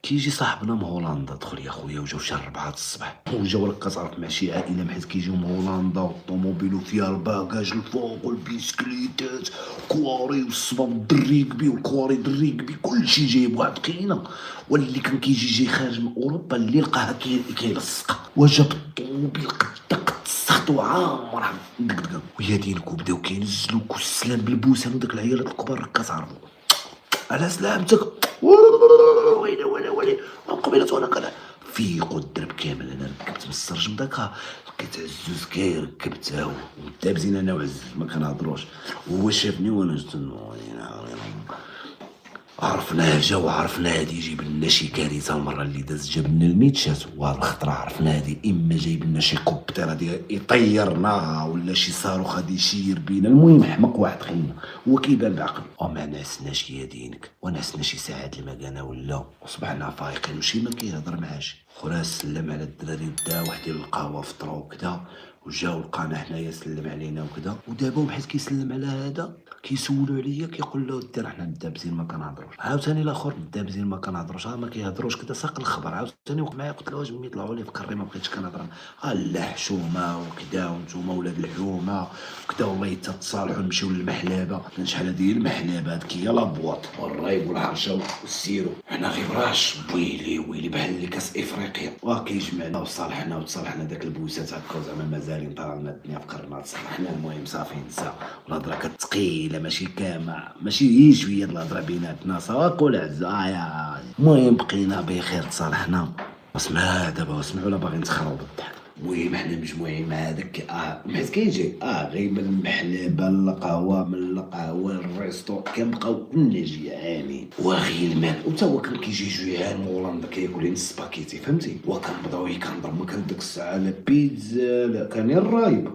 كيجي صاحبنا من هولندا دخل يا خويا وجاو شي 4 الصباح وجاو راك كتعرف مع شي عائله حيت كيجيو من هولندا والطوموبيل فيها الباكاج الفوق والبيسكليتات كواري والصبا والدريكبي والكواري دريكبي كلشي جايب واحد قينه. واللي كان كيجي جاي خارج من اوروبا اللي لقاها كيلصق وجاب الطوموبيل قد سخطو عامر دقدقه ويا دينك وبداو كينزلوك والسلام بالبوسان وداك العيالات الكبار راك كتعرفو على سلامتك ويلي ويلي ويلي قبيلة وانا كذا فيقو الدرب كامل. انا ركبت من السرجم داك لقيت عزوز كيركبتها ودابزين انا وعزوز ما كنهضروش وهو شافني وانا جبت عرفناه جا وعرفنا هادي يجيب لنا شي كارثه. المره اللي دازت جاب لنا الميتشات والخطره عرفنا هادي اما جايب لنا شي كوبتر غادي يطيرناها ولا شي صاروخ غادي يشير بينا. المهم حمق واحد خينا هو كيبان بعقل وما نعسناش يا دينك ونعسنا شي ساعات المكانه ولا وصبحنا فايقين وشي ما كيهضر معاش. خويا سلم على الدراري دا واحد القهوه فطروا وكذا وجاو لقانا حنايا سلم علينا وكذا. ودابا بحال كيسلم على هذا كيسولوا عليا كيقول له دير حنا مدابزين ما كنهضروش. عاوتاني الاخر مدابزين ما كنهضروش ما كيهضروش كذا ساق الخبر. عاوتاني وقف معايا قلت له واش ملي طلعوا لي في كري ما بقيتش كنهضر لا حشومه وكذا وانتوما ولاد الحومه وكذا والله تتصالحوا نمشيو للمحلابه. كان شحال هادي المحلابه هذيك هي لابواط والرايب والحرشه والسيرو حنا غير براش ويلي ويلي بحال اللي كاس افريقيا وكيجمعنا وصالحنا وتصالحنا داك البوسات هكا زعما مازالين طالعنا الدنيا في قرنا تصالحنا. المهم صافي نسى والهضره كتقيله ماشي كامع ماشي هي شويه الهضره بيناتنا صافي ولا عزا يا المهم بقينا بخير تصالحنا. اسمع دابا اسمعوا لا باغي نتخربوا بالضحك. المهم حنا مجموعين مع هذاك حيت كيجي غير من المحلبه للقهوه من القهوه للريستو كنبقاو كلنا جيعانين وغير المال وتا هو كان كيجي جوعان من هولندا كياكل نص باكيتي فهمتي. وكنبداو كنضرب ما كان ديك الساعه لا بيتزا لا كان الرايب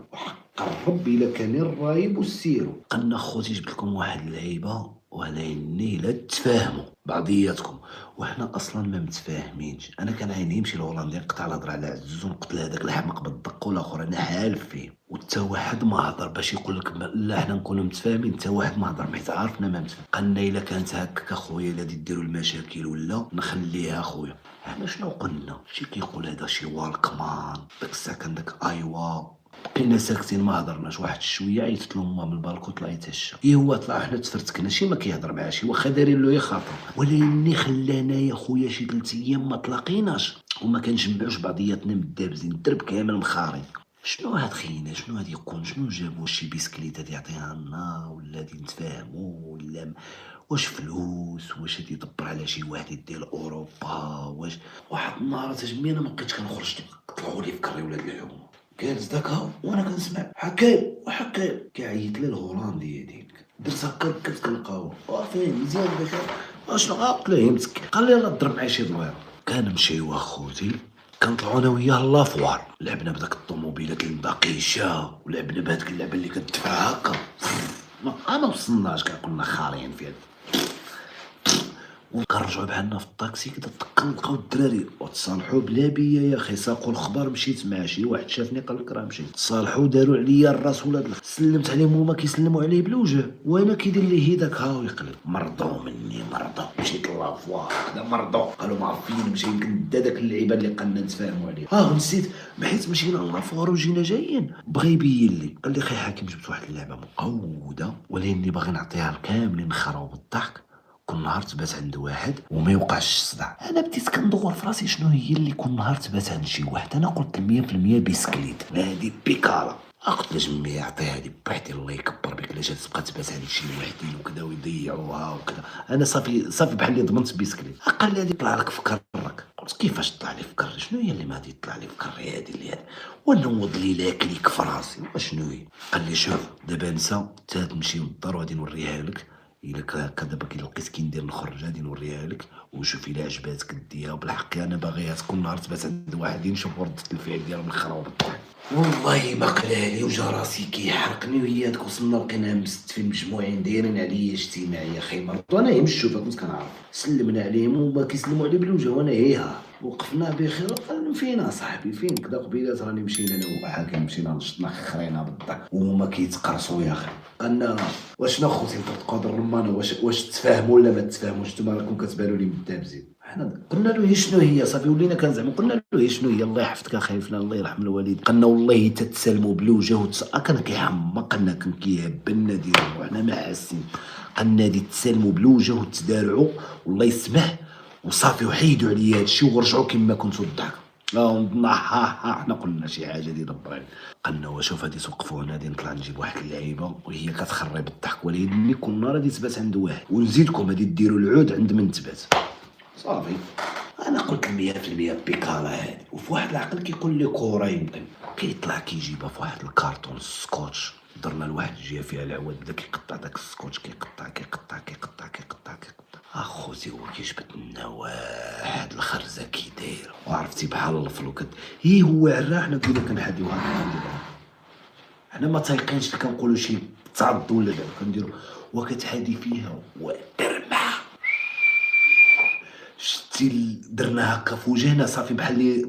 قرب الى كان الرايب والسيرو. قلنا خوتي جبت لكم واحد اللعيبه وهنا النيله تفاهموا بعضياتكم وحنا اصلا ما متفاهمينش. انا كان عيني يمشي الهولندي نقطع الهضره على عزوز ونقتل هذاك الحمق بالدق والاخر انا حالف فيه وتا واحد ما هضر باش يقول لك لا حنا نكونوا متفاهمين. تا واحد ما هضر حيت عارفنا ما متفاهم. قلنا الا كانت هكاك اخويا الا ديروا المشاكل ولا نخليها اخويا. حنا شنو قلنا شي كيقول هذا شي والكمان داك الساعه كان داك ايوا بقينا ساكتين ما هضرناش. واحد شويه عيطت له ما من البالكو طلعت هشا هو طلع حنا تفرتكنا شي ما كيهضر معاه شي واخا دايرين له يخاطر. ولكن خلانا يا خويا شي 3 ايام ما تلاقيناش وما كنجمعوش بعضياتنا مدابزين الدرب كامل مخاري. شنو هاد خينا شنو هاد يكون شنو جابوا شي بيسكليت هادي يعطيها لنا ولا غادي نتفاهموا ولا واش فلوس واش غادي يدبر على شي واحد يدير اوروبا واش. واحد النهار تجمي انا ما بقيتش كنخرج طلعوا لي في كري ولاد الحومه جالس داكا وانا كنسمع حكايم وحكايم كيعيط لي الهولندي هذيك درت هكا ركبت كنلقاو فين مزيان بخير اشنو قلت له يمسك قال لي يلاه ضرب معايا شي دويره. كنمشيو اخوتي كنطلعو انا وياه لافوار لعبنا بداك الطوموبيلات المباقيشه ولعبنا بهاديك اللعبه اللي كتدفع هكا ما وصلناش كاع كنا خارين فيها. وكنرجعوا بحالنا في الطاكسي كدا كنلقاو الدراري وتصالحوا بلا بيا يا اخي ساقوا الخبر. مشيت مع شي واحد شافني قال لك راه مشيت تصالحوا داروا عليا الراس ولاد سلمت عليهم هما كيسلموا عليه بالوجه وانا كيدير لي هيداك ها ويقلب مرضوا مني مرضوا. مشيت لافوار كدا مرضوا قالوا ما عارفين مشي يمكن داك اللعيبه اللي قلنا نتفاهموا عليه نسيت بحيت مشينا لافوار وجينا جايين بغى يبين لي قال لي اخي حاكم جبت واحد اللعبه مقوده ولكن باغي نعطيها كاملين نخراو بالضحك. كل نهار تبات عند واحد وما يوقعش الصداع. انا بديت كندور في راسي شنو هي اللي كل نهار تبات عند شي واحد. انا قلت 100% بيسكليت هادي بيكالا. قلت له جمي يعطيها هادي بوحدي الله يكبر بك علاش تبقى تبات عند شي وحدين وكذا ويضيعوها وكذا. انا صافي بحال اللي ضمنت بيسكليت. قال لي هادي طلع لك في كرك. قلت كيفاش طلع لي في كري شنو هي اللي ما غادي تطلع لي في كري هادي اللي هادي ونوض لي لاكليك في راسي وشنو هي. قال لي شوف دابا نسى تا تمشي للدار وغادي نوريها لك الا هكا دابا كي لقيت كي ندير نخرج غادي نوريها لك وشوف الا عجباتك ديها. وبالحق انا باغيها كل نهار تبات عند واحد نشوف ردة الفعل ديالهم الخرا بالضحك. والله ما قلالي وجا راسي كيحرقني وهي هاديك وصلنا لقيناها مستفين مجموعين دايرين عليا اجتماعيه خي مرض. وانا هي مش شوفها كنت كنعرف سلمنا عليهم وما كيسلموا عليه بالوجه وانا هيها وقفنا بخير. قال فينا صاحبي فين كدا قبيلات راني مشينا انا وحاكم مشينا نشطنا خرينا بالضحك وهما كيتقرصوا يا اخي. قالنا واشنا خوتي قدر الرمانه واش تفاهموا ولا ما تفاهموش نتوما راكم كتبانوا لي مدابزين. حنا قلنا له هي شنو هي صافي ولينا كنزعمو قلنا له هي شنو هي الله يحفظك اخاي فلان الله يرحم الوالد قالنا والله تتسالموا بلوجه كان كيحمقنا كان كيهبلنا ديالو وحنا ما حاسين قالنا دي تسالموا بلوجه وتدارعوا والله يسمح وصافي وحيدوا عليا هادشي ورجعوا كما كنتو الضحك نضنا حنا قلنا شي حاجه ديال ربي قالنا وشوف غادي توقفوا هنا غادي نطلع نجيب واحد اللعيبه وهي كتخرب الضحك ولكن ملي كل نهار غادي تبات عند واحد ونزيدكم غادي ديروا العود عند من تبات صافي. انا قلت 100% بيكالا هادي وفي واحد العقل كيقول لي كوره يمكن كيطلع كيجيبها في واحد الكارطون السكوتش درنا لواحد الجهه فيها العواد بدا كيقطع داك السكوتش كيقطع كيقطع كيقطع كيقطع كيقطع اخوتي هو كيجبد لنا واحد الخرزه كي دايره وعرفتي بحال الفلو هي هو عرا حنا كنا كنحديو هذا حنا ما تايقينش كنقولوا شي تعض ولا لا كنديروا وكتحادي فيها ودرمه شتي درنا هكا في وجهنا صافي بحال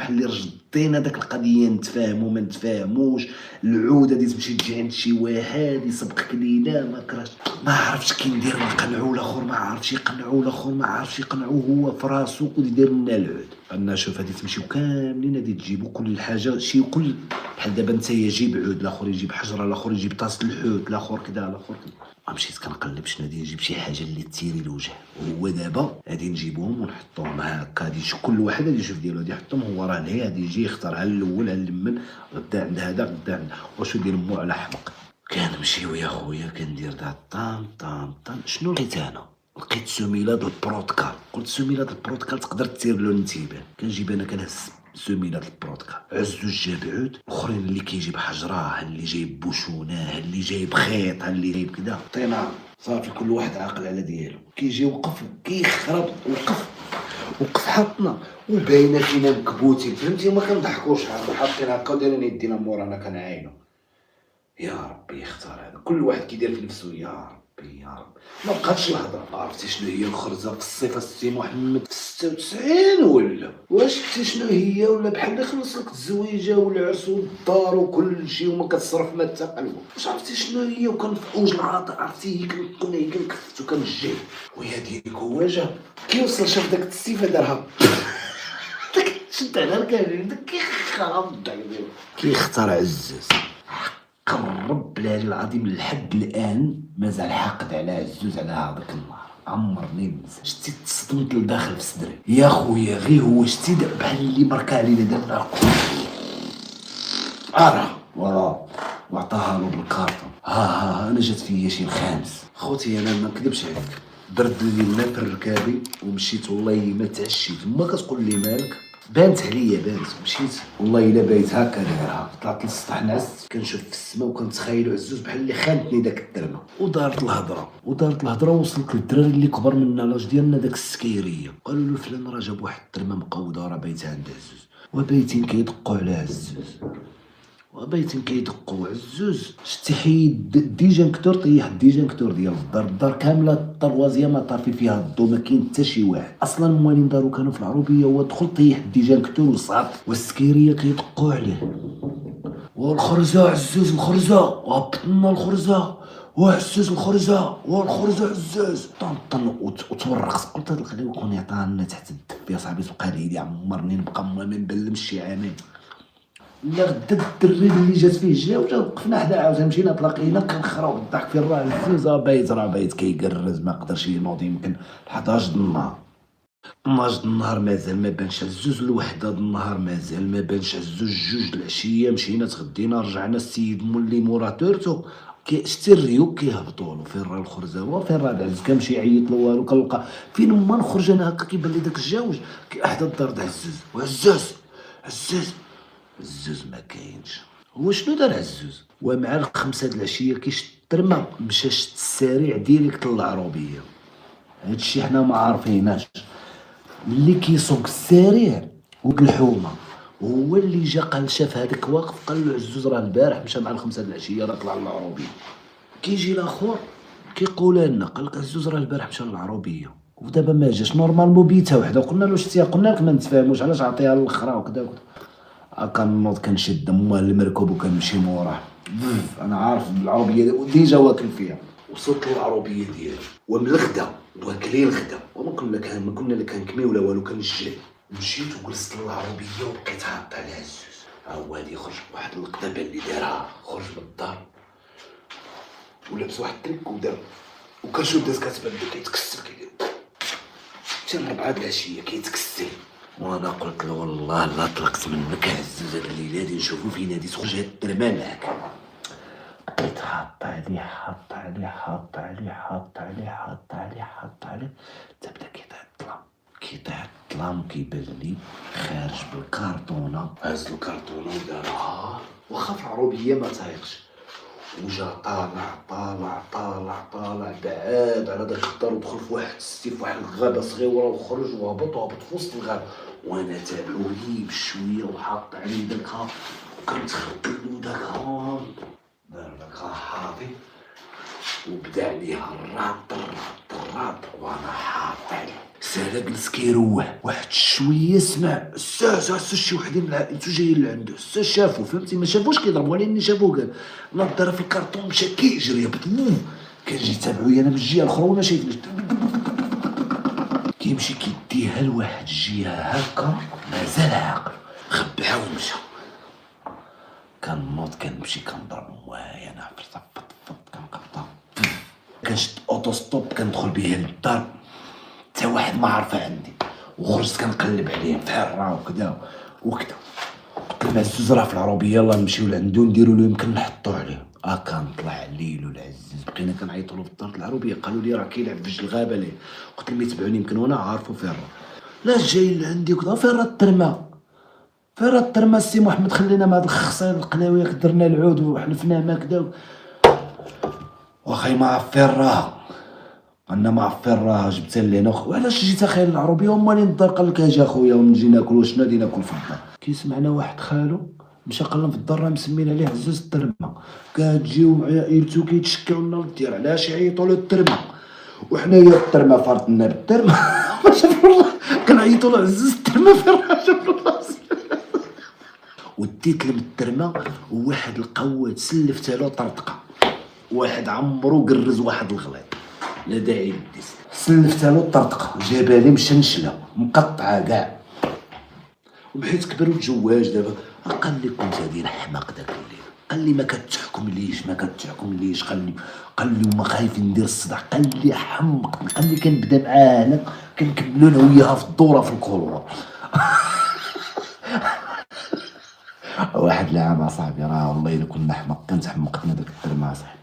اللي رجدينا داك القضيه نتفاهموا ما نتفاهموش العوده دي تمشي تجي عند شي واحد يسبقك لينا ما كرهش ما عرفتش كي ندير نقنعو الاخر ما عرفتش يقنعو الاخر ما عرفتش يقنعو هو في راسو ويدير لنا العود قلنا شوف هادي تمشيو كاملين هادي تجيبوا كل حاجه شي كل بحال دابا انت يجيب عود الاخر يجيب حجره الاخر يجيب طاس الحوت الاخر كذا الاخر كذا مشيت كنقلب شنو غادي نجيب شي حاجه اللي تيري الوجه وهو دابا غادي نجيبهم ونحطوهم هكا غادي كل واحد غادي يشوف ديالو غادي يحطهم هو راه لهي غادي يجي يختار على الاول على من غدا عند هذا غدا عند واش يدير مو على حمق كنمشيو يا خويا كندير دا طام طام طام شنو لقيت انا لقيت سوميلاد البروتوكال قلت سوميلاد البروتوكال تقدر دير له الانتباه كنجيب انا كنهز سوميلاد البروتوكال عزوز جاب عود الاخرين اللي كيجيب حجره اللي جايب بوشونه اللي جايب خيط اللي جايب كذا عطينا صافي كل واحد عاقل على ديالو كيجي وقف كيخرب وقف حطنا وباينه فينا مكبوتين فهمتي ما كنضحكوش حاطين هكا ودايرين يدينا مورانا كنعاينو يا ربي يختار هذا كل واحد كيدير في نفسه يا ربي يا ربي ما بقاتش الهضره عرفتي شنو هي الخرزه في الصفه سي محمد في 96 ولا واش شفتي شنو هي ولا بحال اللي خلص لك الزويجه والعرس والدار وكل شيء وما كتصرف ما تقلب واش عرفتي شنو هي وكان في اوج العاطفه عرفتي كنا كنكفت وكنجي ويا ديك هو جا كيوصل شاف داك السيفه دارها داك شد على الكامل داك كيخرب كيختار عزاز قرب بالله العظيم لحد الان مازال حاقد على عزوز على هذاك النهار عمرني ننسى شتي تصدمت لداخل في صدري يا خويا غير هو شتي بحال اللي مركا علينا دابا وراه وعطاها له بالكارطون ها انا جات فيا شي الخامس خوتي انا ما نكذبش عليك درت لي الماء في ركابي ومشيت والله ما تعشيت ما كتقول لي مالك بانت عليا مشيت والله الا بايت هكا دايرها طلعت للسطح نعست كنشوف في السماء وكنتخيلوا عزوز بحال اللي خانتني داك الدرمه ودارت الهضره وصلت للدراري اللي كبر منا لاج ديالنا داك السكيريه قالوا له فلان راه جاب واحد الدرمه مقوده راه بايته عند عزوز وبايتين كيدقوا على عزوز شتي حيد الديجانكتور طيح الديجانكتور ديال الدار كامله الطروازيه ما طافي فيها الضو ما كاين حتى شي واحد اصلا موالين دارو كانوا في العروبيه هو دخل طيح الديجانكتور وصعد والسكيريه كيدقوا عليه والخرزه عزوز الخرزه وهبطنا الخرزه وعزوز الخرزه والخرزه عزاز طن وتورقت قلت هاد الخليوه كون يعطانا تحت الدب يا صاحبي تبقى لي عمرني نبقى ما نبلمش شي عامين لا غدا الدري اللي جات فيه جا وقفنا حدا عاوتاني مشينا تلاقينا كنخراو بالضحك في الراه عزوز راه بايت كيقرز ما قدرش ينوض يمكن 11 النهار 12 النهار مازال ما بانش عزوز الوحده النهار مازال ما بانش عزوز جوج العشيه مشينا تغدينا رجعنا السيد مولي مورا تورتو شتي الريوك كيهبطوا له فين راه الخرزه وفين راه العز كنمشي يعيط له والو كنلقى فين ما نخرج انا هكا كيبان لي داك الجوج حدا الدار د عزوز ما كاينش هو شنو دار عزوز ومع الخمسة د العشيه كيشد الترمه مشى شد السريع ديريكت للعروبيه هادشي حنا ما عارفيناش اللي كيسوق السريع والحومه هو اللي جا قال شاف هذاك واقف قال له عزوز راه البارح مشى مع الخمسة د العشيه راه طلع للعروبيه كيجي الاخر كيقول لنا قال لك عزوز راه البارح مشى للعروبيه ودابا ما جاش نورمالمون بيته وحده قلنا له شتي قلنا لك ما نتفاهموش علاش عطيها للاخرى وكذا كنوض كنشد مال المركب وكنمشي موراه انا عارف العربيه ديجا واكل فيها وصلت للعربيه ديالي ومن الغدا واكلين الغدا ما كنا لا كنكمي ولا والو، كنجري. مشيت وجلست للعربيه وبقيت هابط على عزوز. ها هو غادي يخرج بواحد القدبه اللي دارها، خرج من الدار ولابس واحد التريك ودار، وكنشوف داز كتبان كيتكسر كيدير حتى الربعه د العشيه كيتكسر. وانا قلت له والله لا طلقت منك عزوز، هاد الليله هادي نشوفو فين غادي تخرج هاد الترمه معاك. بقيت حاط عليه حاط عليه حاط عليه حاط عليه حاط عليه حاط عليه، تبدا كيطيح الظلام كيطيح الظلام وكيبان لي خارج بالكارطونه. هز الكارطونه ودارها واخا في العربيه ما تايقش، وجا طالع طالع طالع طالع بعاد على داك الدار ودخل في واحد السي في واحد الغابه صغيره وخرج وهبط في وسط الغابه. وانا تابعو ليه بشويه وحاط عليه داكها وكنتخبل له داكها، دار داكها حاطي وبدا عليها الراب الراب وانا حاط عليه. سالا جلس كيروح واحد شويه، سمع سا شي وحدين من عائلته جايين لعندو، سا شافو فهمتي، ما شافوش كيضرب ولكن شافوه قال نضر في الكارطون، مشى كيجري بطموم. كنجي تابعويا انا من الجهه الاخرى وما شايفنيش، كيمشي كيديها لواحد الجهه هكا مازال عاقل، خبعها ومشى. كنوض كنمشي كنضرب موايا انا في فط كنقبطها، كنشد اوتو ستوب كندخل بيه للدار حتى واحد ما عرفها عندي، وخرجت كنقلب عليه في حرة وكذا وكذا. قلت لهم عزوز راه في العربيه يلاه نمشيو لعندو نديرو له يمكن نحطو عليه. كنطلع ليل والعزيز بقينا كنعيطوا له في الدار العربيه، قالوا لي راه كيلعب في وجه الغابه ليه. قلت لهم يتبعوني يمكن وانا عارفو فين راه. لا جاي لعندي وكذا، فين راه الترمه فين راه الترمه السي محمد، خلينا مع هاد الخصين القناوي درنا العود وحلفنا ما كذا. واخاي ما عرف فين راه، انا ما عرف فين راه، جبتها لينا وعلاش جيت اخي للعربيه ومالي الدار. قال لك اجي اخويا ونجي ناكل، وشنو غادي ناكل في الدار؟ كيسمعنا واحد خالو مشى قال لهم في الدار راه مسمين عليه عزوز الترمه، كتجيو عائلتو كيتشكاو لنا الديار علاش يعيطوا له الترمه، وحنايا الترمه فرطنا بالترمه. شوف والله كنعيطوا له عزوز الترمه فين راه، شوف والله. وديت لهم الترمه وواحد القواد سلفتها له طرطقه، واحد عمرو قرز واحد الغليظ لا داعي للديس، سلفتها له الطرطقه جابها لي مشنشله مقطعه كاع. وبحيت كبر وتزواج دابا قال لي كنت غادي نحماق داك الليل، قال لي ما كتحكمليش قال لي وما خايف ندير الصداع، قال لي حمق، قال لي كنبدا معاه هنا كنكملوا انا وياها في الدوره في الكولوار. واحد العام اصاحبي راه والله الا كنا حمق كانت حمقتنا داك الترمه اصاحبي.